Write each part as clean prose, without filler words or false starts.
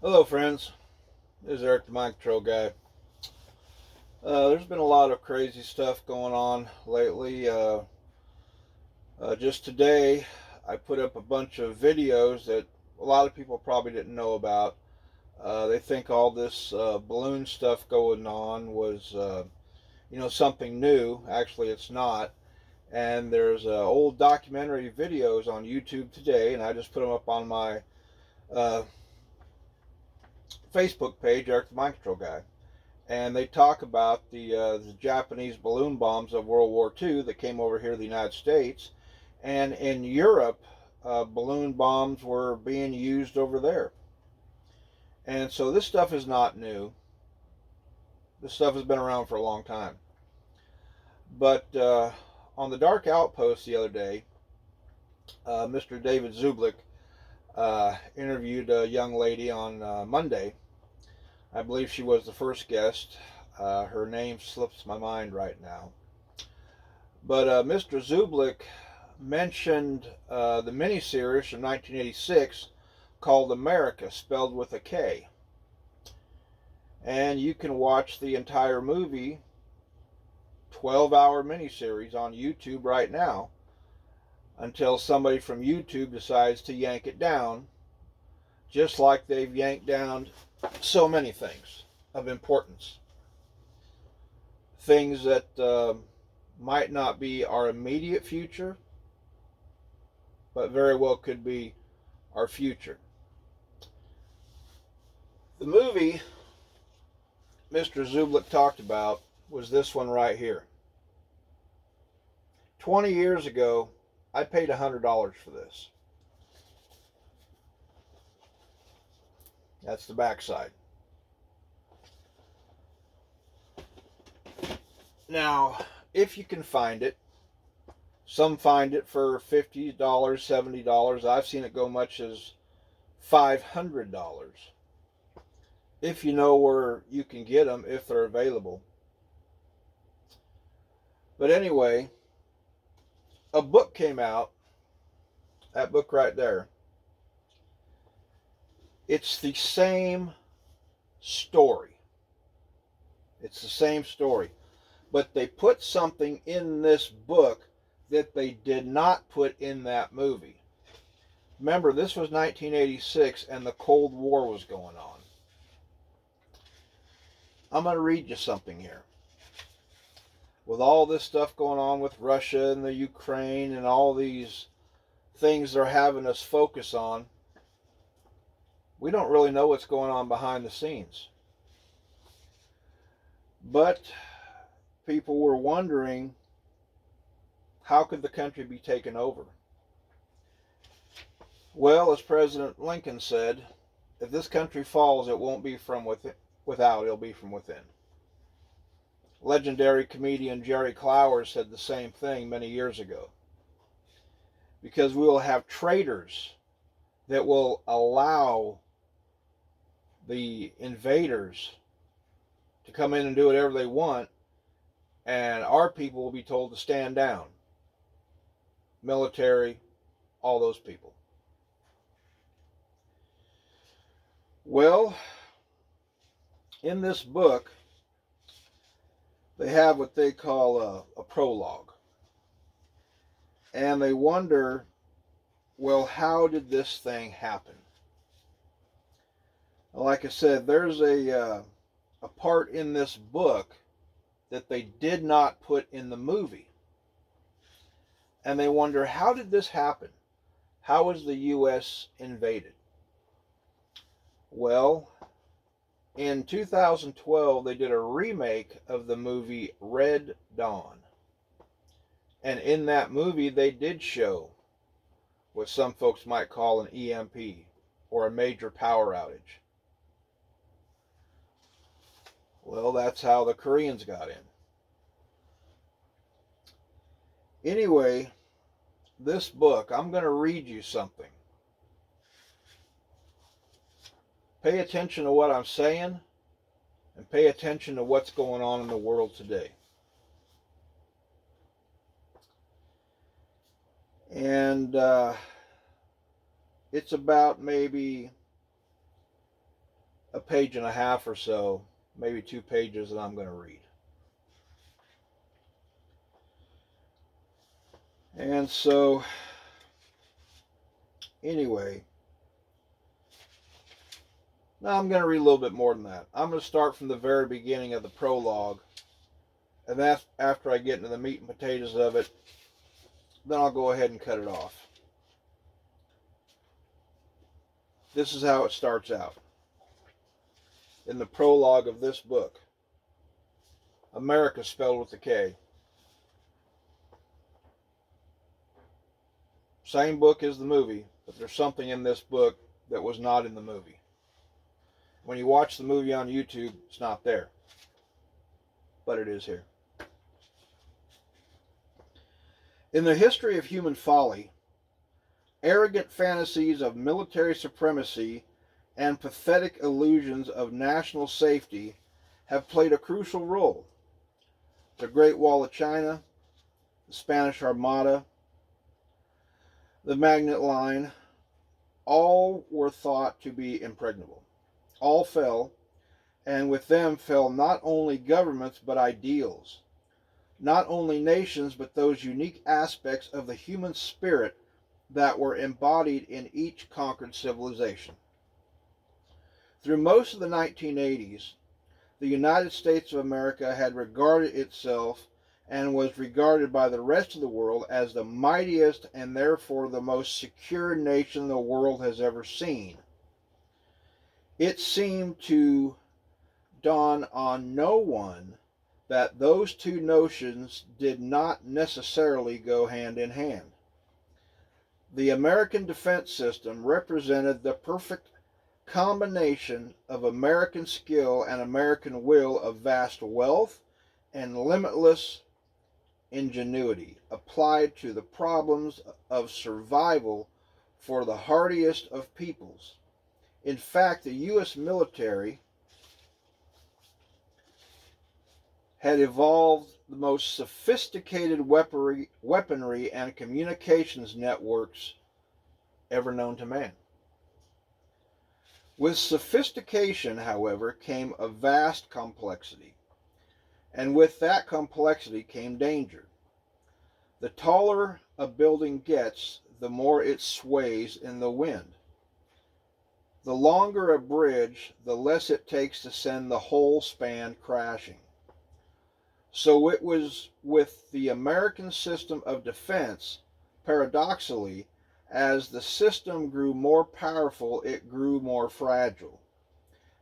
Hello, friends. This is Eric, the Mind Control Guy. There's been a lot of crazy stuff going on lately. Just today, I put up a bunch of videos that a lot of people probably didn't know about. They think all this balloon stuff going on was, something new. Actually, it's not. And there's old documentary videos on YouTube today, and I just put them up on my uh, Facebook page, Eric, the Mind Control Guy. And they talk about the Japanese balloon bombs of World War II that came over here to the United States, and in Europe, balloon bombs were being used over there. And so this stuff is not new. This stuff has been around for a long time. But on the Dark Outpost the other day, Mr. David Zublik interviewed a young lady on Monday. I believe she was the first guest. Her name slips my mind right now. But Mr. Zublik mentioned the miniseries from 1986 called America, spelled with a K. And you can watch the entire movie, 12-hour miniseries on YouTube right now, until somebody from YouTube decides to yank it down, just like they've yanked down so many things of importance. Things that might not be our immediate future, but very well could be our future. The movie Mr. Zublik talked about was this one right here. 20 years ago, I paid $100 for this. That's the backside. Now, if you can find it, some find it for $50, $70. I've seen it go much as $500. If you know where you can get them, if they're available. But anyway, a book came out, that book right there. It's the same story. It's the same story. But they put something in this book that they did not put in that movie. Remember, this was 1986 and the Cold War was going on. I'm going to read you something here. With all this stuff going on with Russia and the Ukraine and all these things they're having us focus on, we don't really know what's going on behind the scenes. But people were wondering, how could the country be taken over? Well, as President Lincoln said, if this country falls, it won't be from without, it'll be from within. Legendary comedian Jerry Clowers said the same thing many years ago. Because we will have traitors that will allow the invaders to come in and do whatever they want, and our people will be told to stand down. Military, all those people. Well, in this book, they have what they call a prologue. And they wonder, well, how did this thing happen? Like I said, there's a part in this book that they did not put in the movie. And they wonder, how did this happen? How was the U.S. invaded? Well, in 2012, they did a remake of the movie Red Dawn. And in that movie, they did show what some folks might call an EMP, or a major power outage. Well, that's how the Koreans got in. Anyway, this book, I'm going to read you something. Pay attention to what I'm saying, and pay attention to what's going on in the world today. And it's about maybe a page and a half or so, maybe 2 pages that I'm going to read. And so, anyway, now I'm going to read a little bit more than that. I'm going to start from the very beginning of the prologue, and that's after I get into the meat and potatoes of it, then I'll go ahead and cut it off. This is how it starts out in the prologue of this book. America spelled with a K. Same book as the movie, but there's something in this book that was not in the movie. When you watch the movie on YouTube, it's not there, but it is here. In the history of human folly, arrogant fantasies of military supremacy and pathetic illusions of national safety have played a crucial role. The Great Wall of China, the Spanish Armada, the Magnet Line, all were thought to be impregnable. All fell, and with them fell not only governments but ideals, not only nations but those unique aspects of the human spirit that were embodied in each conquered civilization. Through most of the 1980s, the United States of America had regarded itself and was regarded by the rest of the world as the mightiest and therefore the most secure nation the world has ever seen. It seemed to dawn on no one that those two notions did not necessarily go hand in hand. The American defense system represented the perfect combination of American skill and American will of vast wealth and limitless ingenuity applied to the problems of survival for the hardiest of peoples. In fact, the U.S. military had evolved the most sophisticated weaponry and communications networks ever known to man. With sophistication, however, came a vast complexity, and with that complexity came danger. The taller a building gets, the more it sways in the wind. The longer a bridge, the less it takes to send the whole span crashing. So it was with the American system of defense. Paradoxically, as the system grew more powerful, it grew more fragile,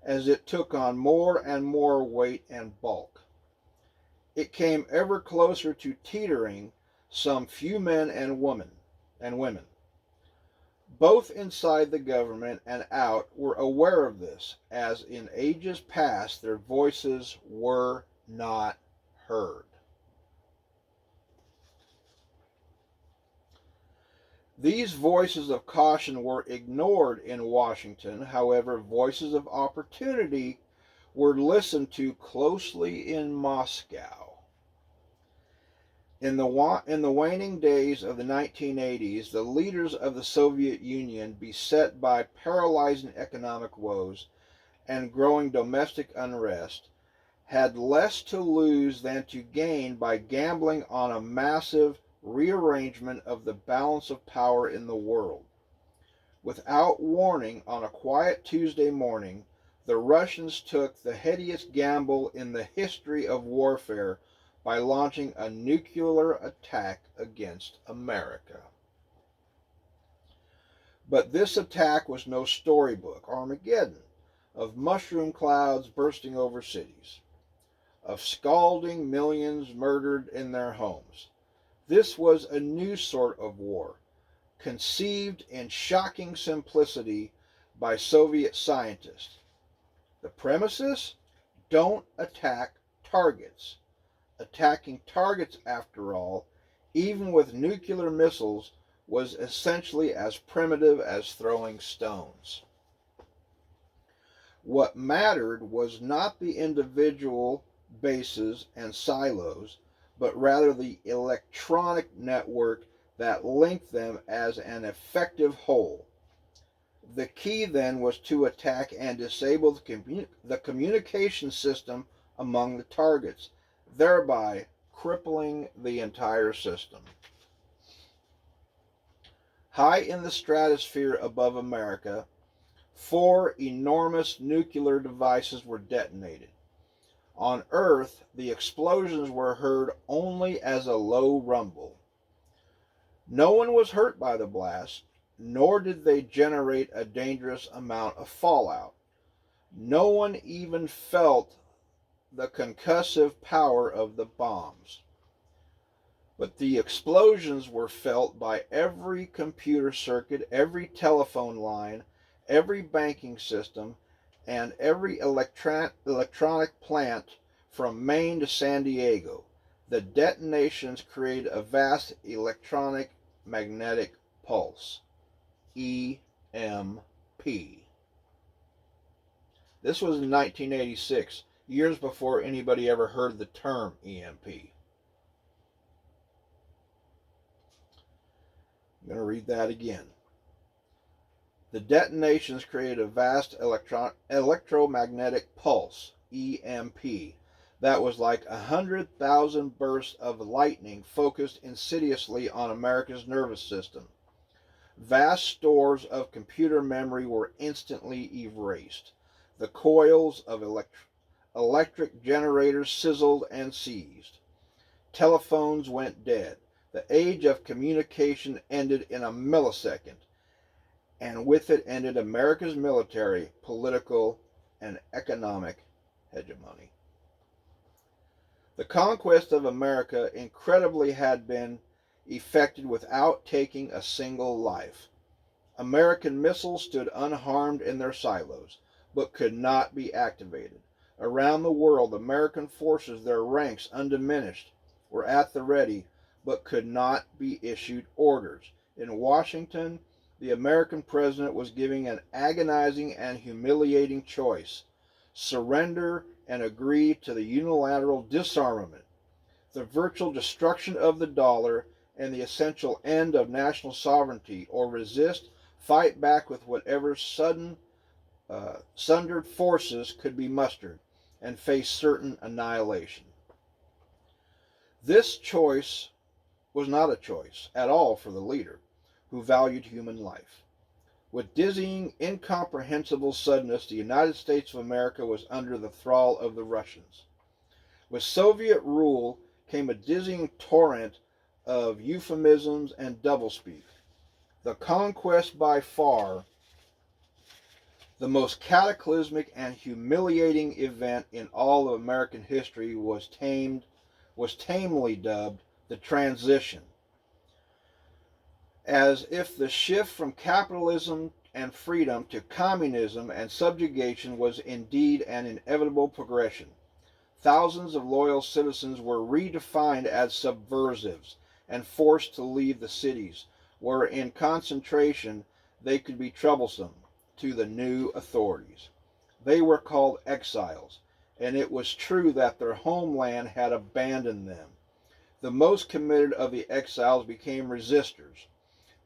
as it took on more and more weight and bulk. It came ever closer to teetering. Some few men and women, both inside the government and out, were aware of this, as in ages past their voices were not heard. These voices of caution were ignored in Washington. However, voices of opportunity were listened to closely in Moscow. In the waning days of the 1980s, the leaders of the Soviet Union, beset by paralyzing economic woes and growing domestic unrest, had less to lose than to gain by gambling on a massive rearrangement of the balance of power in the world. Without warning, on a quiet Tuesday morning, the Russians took the headiest gamble in the history of warfare by launching a nuclear attack against America. But this attack was no storybook Armageddon of mushroom clouds bursting over cities, of scalding millions murdered in their homes. This was a new sort of war, conceived in shocking simplicity by Soviet scientists. The premises: don't attack targets. Attacking targets, after all, even with nuclear missiles, was essentially as primitive as throwing stones. What mattered was not the individual bases and silos, but rather the electronic network that linked them as an effective whole. The key then was to attack and disable the communication system among the targets, thereby crippling the entire system. High in the stratosphere above America, 4 enormous nuclear devices were detonated. On Earth, the explosions were heard only as a low rumble. No one was hurt by the blast, nor did they generate a dangerous amount of fallout. No one even felt the concussive power of the bombs. But the explosions were felt by every computer circuit, every telephone line, every banking system, and every electronic plant from Maine to San Diego. The detonations created a vast electronic magnetic pulse, EMP. This was in 1986, years before anybody ever heard the term EMP. I'm going to read that again. The detonations created a vast electromagnetic pulse, EMP, that was like 100,000 bursts of lightning focused insidiously on America's nervous system. Vast stores of computer memory were instantly erased. The coils of electric generators sizzled and seized. Telephones went dead. The age of communication ended in a millisecond, and with it ended America's military, political, and economic hegemony. The conquest of America incredibly had been effected without taking a single life. American missiles stood unharmed in their silos, but could not be activated. Around the world, American forces, their ranks undiminished, were at the ready, but could not be issued orders. In Washington, the American president was giving an agonizing and humiliating choice: surrender and agree to the unilateral disarmament, the virtual destruction of the dollar, and the essential end of national sovereignty, or resist, fight back with whatever sundered forces could be mustered, and face certain annihilation. This choice was not a choice at all for the leader, who valued human life. With dizzying, incomprehensible suddenness, the United States of America was under the thrall of the Russians. With Soviet rule came a dizzying torrent of euphemisms and doublespeak. The conquest, by far the most cataclysmic and humiliating event in all of American history, was tamely dubbed the transition, as if the shift from capitalism and freedom to communism and subjugation was indeed an inevitable progression. Thousands of loyal citizens were redefined as subversives and forced to leave the cities, where in concentration they could be troublesome to the new authorities. They were called exiles, and it was true that their homeland had abandoned them. The most committed of the exiles became resistors,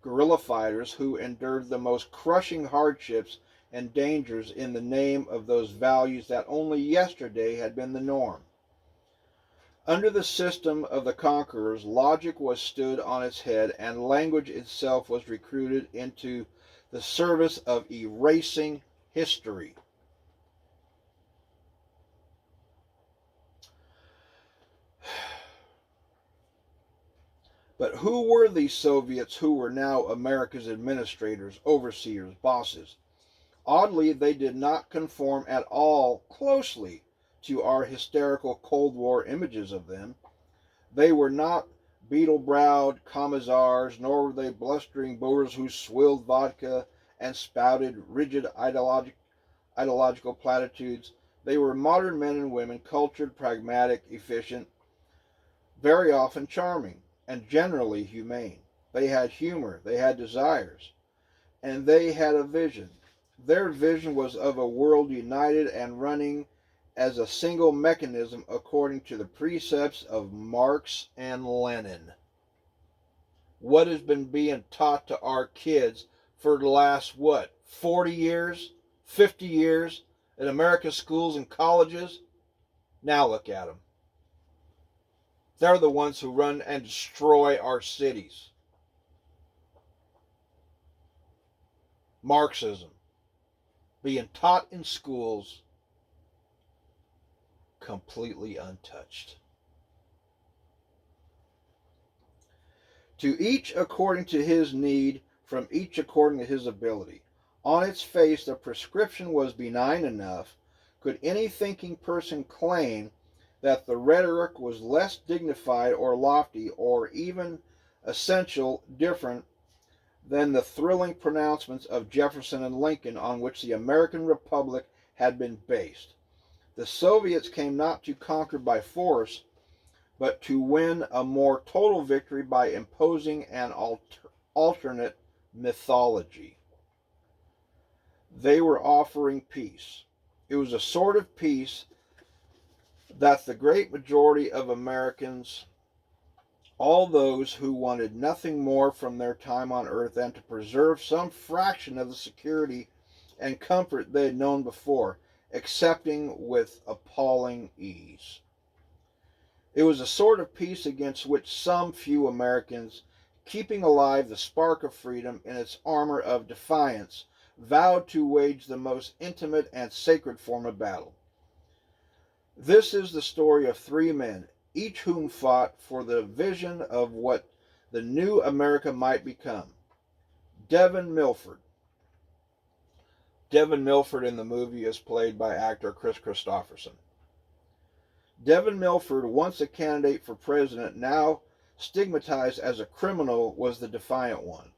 guerrilla fighters who endured the most crushing hardships and dangers in the name of those values that only yesterday had been the norm. Under the system of the conquerors, logic was stood on its head, and language itself was recruited into the service of erasing history. But who were these Soviets who were now America's administrators, overseers, bosses? Oddly, they did not conform at all closely to our hysterical Cold War images of them. They were not beetle-browed commissars, nor were they blustering boors who swilled vodka and spouted rigid ideological platitudes. They were modern men and women, cultured, pragmatic, efficient, very often charming, and generally humane. They had humor, they had desires, and they had a vision. Their vision was of a world united and running as a single mechanism according to the precepts of Marx and Lenin. What has been being taught to our kids for the last, 40 40 years, 50 years in America's schools and colleges. Now look at them. They're the ones who run and destroy our cities. Marxism being taught in schools, completely untouched. To each according to his need, from each according to his ability. On its face, the prescription was benign enough. Could any thinking person claim that the rhetoric was less dignified or lofty or even essential different than the thrilling pronouncements of Jefferson and Lincoln on which the American Republic had been based? The Soviets came not to conquer by force, but to win a more total victory by imposing an alternate mythology. They were offering peace. It was a sort of peace that the great majority of Americans, all those who wanted nothing more from their time on earth than to preserve some fraction of the security and comfort they had known before, accepting with appalling ease. It was a sort of peace against which some few Americans, keeping alive the spark of freedom in its armor of defiance, vowed to wage the most intimate and sacred form of battle. This is the story of three men, each whom fought for the vision of what the new America might become. Devin Milford. Devin Milford in the movie is played by actor Chris Christopherson. Devin Milford, once a candidate for president, now stigmatized as a criminal, was the defiant one,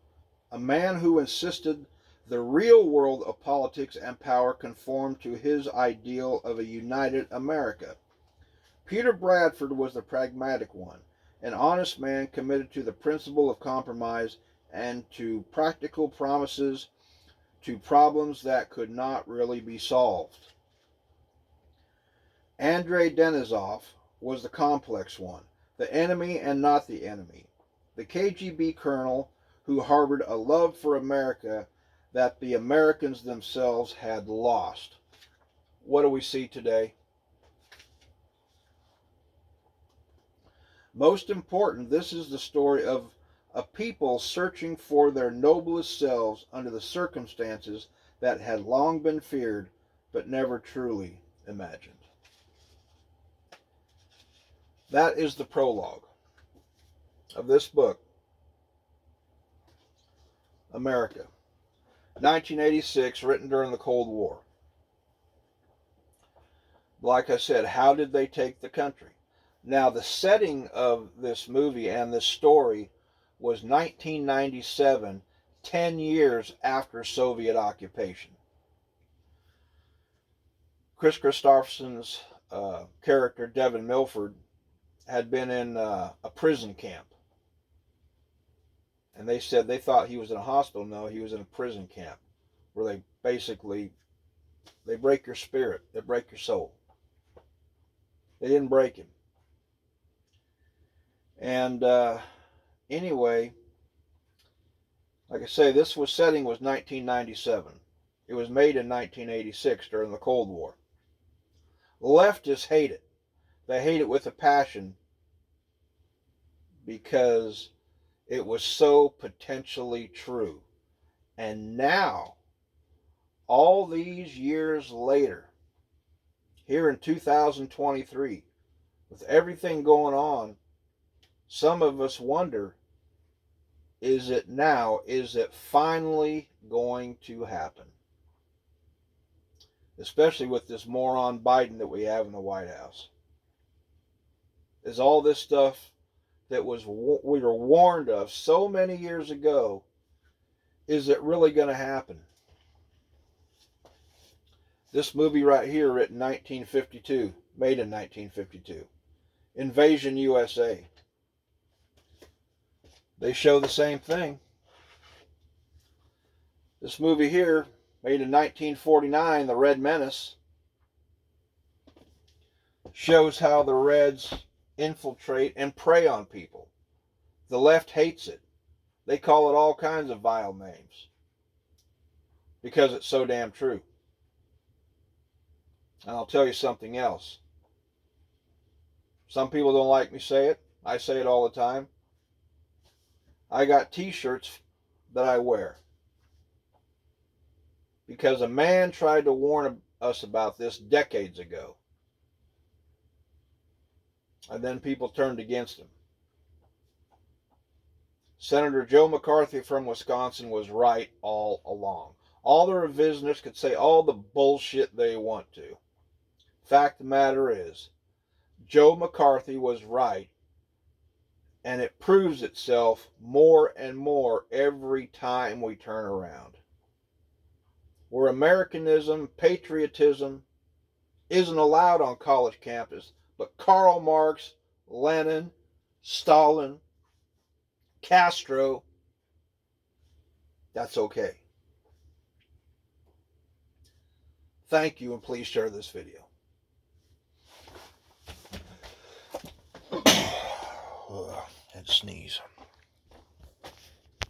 a man who insisted the real world of politics and power conformed to his ideal of a united America. Peter Bradford was the pragmatic one, an honest man committed to the principle of compromise and to practical promises to problems that could not really be solved. Andrei Denisov was the complex one, the enemy and not the enemy, the KGB colonel who harbored a love for America that the Americans themselves had lost. What do we see today? Most important, this is the story of a people searching for their noblest selves under the circumstances that had long been feared but never truly imagined. That is the prologue of this book, America, 1986, written during the Cold War. Like I said, how did they take the country? Now, the setting of this movie and this story was 1997, 10 years after Soviet occupation. Chris Christopherson's character, Devin Milford, had been in a prison camp. And they said they thought he was in a hospital. No, he was in a prison camp where they basically, they break your spirit. They break your soul. They didn't break him. And anyway, like I say, this setting was 1997. It was made in 1986 during the Cold War. The leftists hate it. They hate it with a passion because it was so potentially true. And now, all these years later, here in 2023, with everything going on, some of us wonder, is it now? Is it finally going to happen? Especially with this moron Biden that we have in the White House. Is all this stuff that we were warned of so many years ago, is it really going to happen? This movie right here, written 1952, made in 1952, Invasion USA. They show the same thing. This movie here, made in 1949, The Red Menace, shows how the Reds infiltrate and prey on people. The left hates it. They call it all kinds of vile names because it's so damn true. And I'll tell you something else. Some people don't like me say it. I say it all the time. I got t-shirts that I wear because a man tried to warn us about this decades ago. And then people turned against him. Senator Joe McCarthy from Wisconsin was right all along. All the revisionists could say all the bullshit they want to. Fact of the matter is, Joe McCarthy was right, and it proves itself more and more every time we turn around. Where Americanism, patriotism isn't allowed on college campus, but Karl Marx, Lenin, Stalin, Castro, that's okay. Thank you, and please share this video. Had to sneeze.